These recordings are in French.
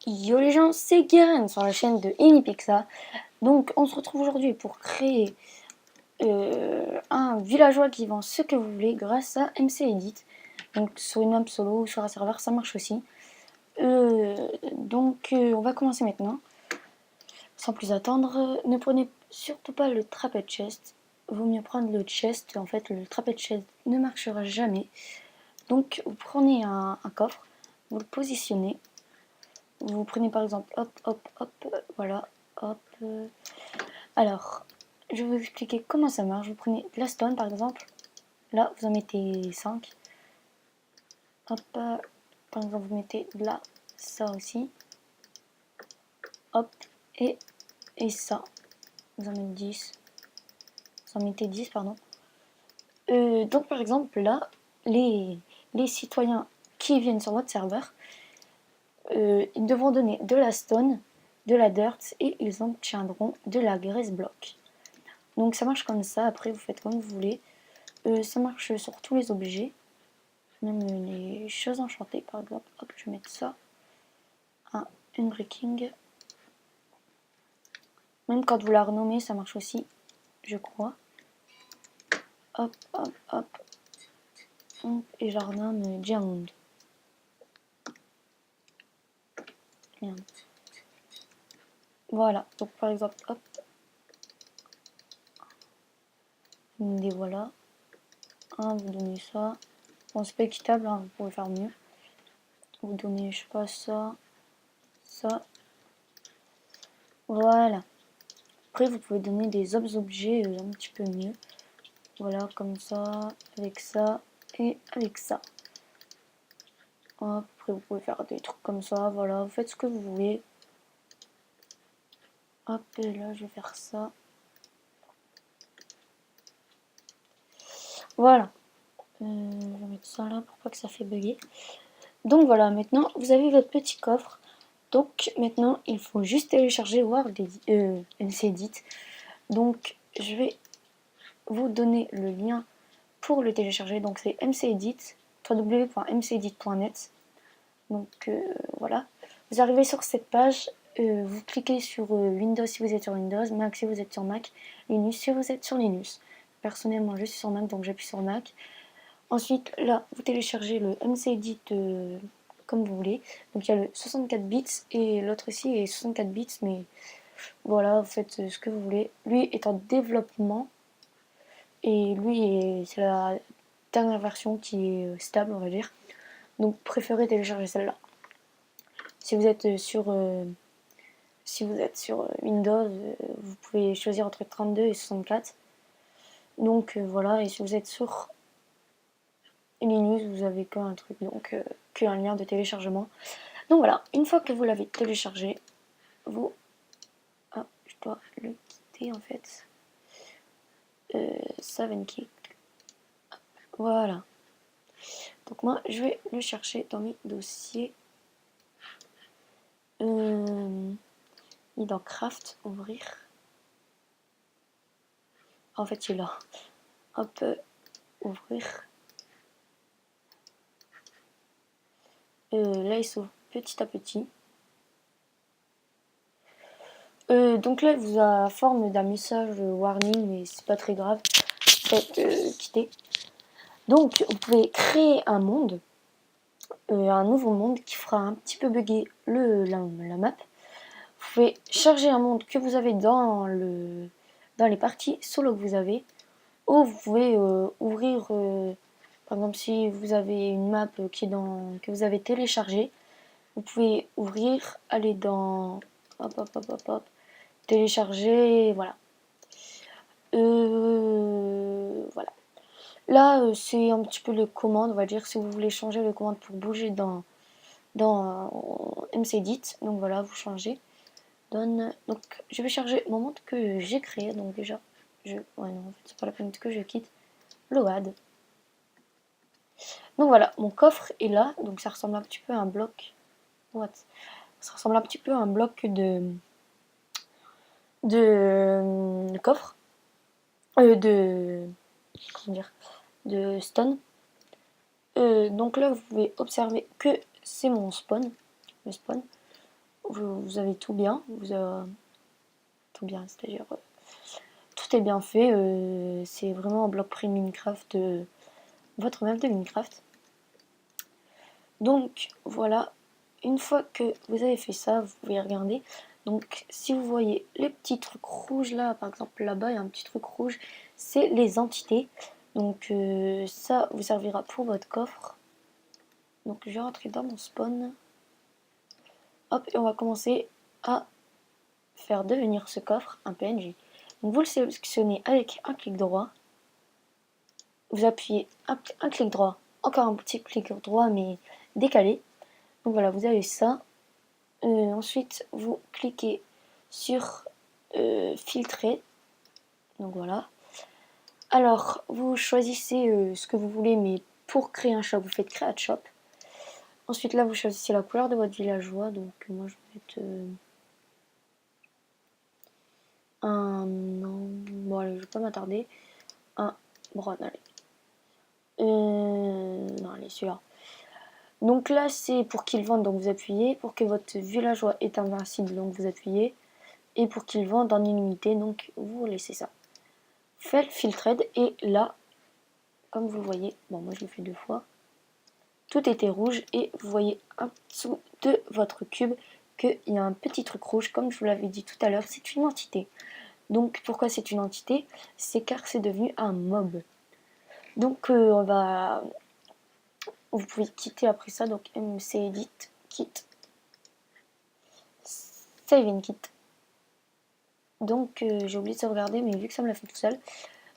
Yo les gens, c'est Guérin sur la chaîne de Enipixa. Donc on se retrouve aujourd'hui pour créer un villageois qui vend ce que vous voulez grâce à MC Edit. Donc sur une map solo ou sur un serveur ça marche aussi. On va commencer maintenant. Sans plus attendre, ne prenez surtout pas le trapez chest. Vaut mieux prendre le chest, en fait le trapez chest ne marchera jamais. Donc vous prenez un coffre, vous le positionnez. Vous prenez par exemple, hop, hop, hop, voilà, hop. Alors, je vais vous expliquer comment ça marche. Vous prenez de la stone par exemple, là vous en mettez 5. Hop, par exemple vous mettez là, ça aussi. Hop, et ça. Vous en mettez 10. Vous en mettez 10, pardon. Donc par exemple là, les citoyens qui viennent sur votre serveur, ils devront donner de la stone, de la dirt et ils obtiendront de la graisse block. Donc ça marche comme ça, après vous faites comme vous voulez. Ça marche sur tous les objets, même les choses enchantées par exemple. Hop, je vais mettre ça. Un unbreaking. Même quand vous la renommez, ça marche aussi, je crois. Hop, hop, hop. Et je la renomme Diamond. Merde. Voilà, donc par exemple, hop. Des voilà. Vous donnez ça. Bon, c'est pas équitable, hein, vous pouvez faire mieux. Vous donnez, je sais pas, ça. Ça. Voilà. Après, vous pouvez donner des objets un petit peu mieux. Voilà, comme ça, avec ça et avec ça. Hop, après, vous pouvez faire des trucs comme ça. Voilà, vous faites ce que vous voulez. Hop, et là, je vais faire ça. Voilà. Je vais mettre ça là pour pas que ça fait bugger. Donc voilà, maintenant, vous avez votre petit coffre. Donc maintenant, il faut juste télécharger Word MC Edit. Donc, je vais vous donner le lien pour le télécharger. Donc, c'est mcedit, www.mcedit.net. Donc, voilà. Vous arrivez sur cette page. Vous cliquez sur Windows si vous êtes sur Windows, Mac si vous êtes sur Mac, Linux si vous êtes sur Linux. Personnellement, je suis sur Mac, donc j'appuie sur Mac. Ensuite, là, vous téléchargez le MCEdit comme vous voulez. Donc, il y a le 64 bits et l'autre ici est 64 bits, mais voilà, vous faites ce que vous voulez. Lui est en développement et c'est la dernière version qui est stable, on va dire. Donc, préférez télécharger celle-là. Si vous êtes sur Windows, vous pouvez choisir entre 32 et 64. Donc voilà, et si vous êtes sur Linux, vous avez qu'un truc, donc qu'un lien de téléchargement. Donc voilà, une fois que vous l'avez téléchargé, vous... Ah, je dois le quitter en fait. Save and kick. Voilà. Donc moi, je vais le chercher dans mes dossiers. Et dans Craft, ouvrir. En fait, il est là. Hop, ouvrir. Là, il s'ouvre petit à petit. Donc là, il vous a forme d'un message warning, mais c'est pas très grave. Faites quitter. Donc, vous pouvez créer un monde, un nouveau monde qui fera un petit peu bugger la map. Vous pouvez charger un monde que vous avez dans les parties solo que vous avez, ou vous pouvez ouvrir, par exemple, si vous avez une map que vous avez téléchargée, vous pouvez ouvrir, aller dans hop, hop, hop, hop, hop, télécharger, voilà. Voilà. Là, c'est un petit peu les commandes, on va dire, si vous voulez changer les commandes pour bouger dans MCEdit. Donc voilà, vous changez. Donc je vais charger mon monde que j'ai créé. Donc déjà, ouais non, en fait, c'est pas la peine que je quitte. Load. Donc voilà, mon coffre est là. Donc ça ressemble un petit peu à un bloc. What? Ça ressemble un petit peu à un bloc de coffre. Comment dire, de stone. Donc là, vous pouvez observer que c'est mon spawn, le spawn. vous avez tout bien. Tout bien, c'est-à-dire tout est bien fait. C'est vraiment un bloc pré Minecraft, votre map de Minecraft. Donc voilà, une fois que vous avez fait ça, vous pouvez regarder. Donc si vous voyez les petits trucs rouges là, par exemple là-bas il y a un petit truc rouge, c'est les entités. Donc ça vous servira pour votre coffre. Donc je vais rentrer dans mon spawn. Hop, et on va commencer à faire devenir ce coffre un PNG. Donc vous le sélectionnez avec un clic droit. Vous appuyez un clic droit, encore un petit clic droit mais décalé. Donc voilà, vous avez ça. Ensuite, vous cliquez sur filtrer. Donc voilà. Alors, vous choisissez ce que vous voulez, mais pour créer un shop, vous faites Create Shop. Ensuite, là, vous choisissez la couleur de votre villageois. Donc, moi, je vais mettre un... Non, bon, allez, je vais pas m'attarder. Un brown, allez. Non, allez, celui-là. Donc là, c'est pour qu'il vende, donc vous appuyez. Pour que votre villageois est invincible, donc vous appuyez. Et pour qu'il vende en illimité, donc vous laissez ça. Faites filtred et là, comme vous le voyez, bon moi je l'ai fait 2 fois, tout était rouge et vous voyez en dessous de votre cube qu'il y a un petit truc rouge, comme je vous l'avais dit tout à l'heure, c'est une entité. Donc pourquoi c'est une entité? C'est car c'est devenu un mob. Donc on va... Vous pouvez quitter après ça, donc MC Edit, quitte, Save and Quit. Donc j'ai oublié de sauvegarder, mais vu que ça me l'a fait tout seul.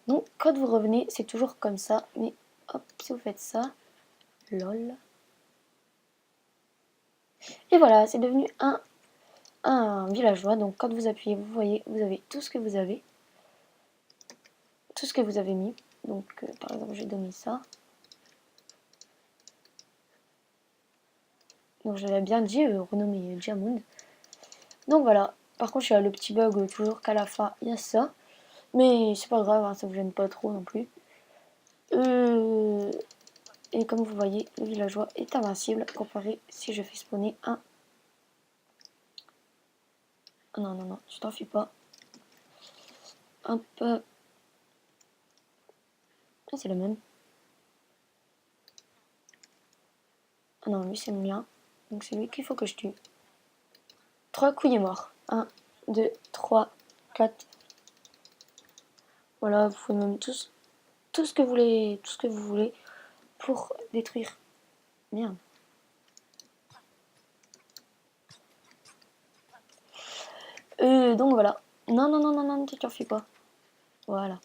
Donc quand vous revenez, c'est toujours comme ça, mais hop, si vous faites ça, lol. Et voilà, c'est devenu un villageois. Donc quand vous appuyez, vous voyez, vous avez tout ce que vous avez. Tout ce que vous avez mis. Donc par exemple, j'ai donné ça. Donc je l'avais bien dit, renommé Diamond. Donc voilà. Par contre, il y a le petit bug toujours qu'à la fin, il y a ça. Mais c'est pas grave, hein, ça vous gêne pas trop non plus. Et comme vous voyez, le villageois est invincible comparé si je fais spawner un... Non, non, non, tu t'en fais pas. Un peu... Ah, c'est le même. Ah non, lui c'est le mien. Donc c'est lui qu'il faut que je tue. 3 coups, il est mort. 1, 2, 3, 4. Voilà, vous pouvez même tout ce que vous voulez pour détruire. Merde. Donc voilà. Non, non, non, non, non, ne t'en fais pas. Voilà.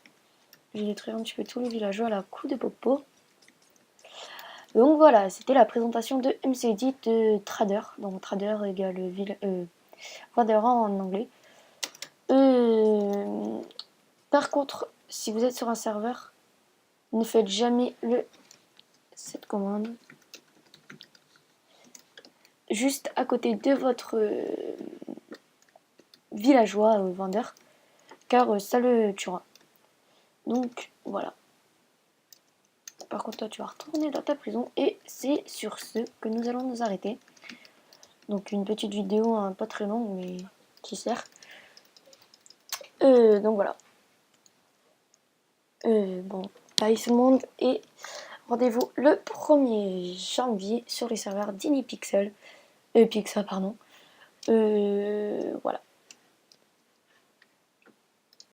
J'ai détruit un petit peu tous les villageois à la coup de popo. Donc voilà, c'était la présentation de MCD de Trader. Donc Trader égale vendeur en anglais. Par contre, si vous êtes sur un serveur, ne faites jamais cette commande juste à côté de votre villageois vendeur, car ça le tuera. Donc voilà. Par contre, toi, tu vas retourner dans ta prison et c'est sur ce que nous allons nous arrêter. Donc une petite vidéo, hein, pas très longue, mais qui sert. Donc voilà. Bon, bye tout le monde et rendez-vous le 1er janvier sur les serveurs d'IniPixel. Pixel, pardon.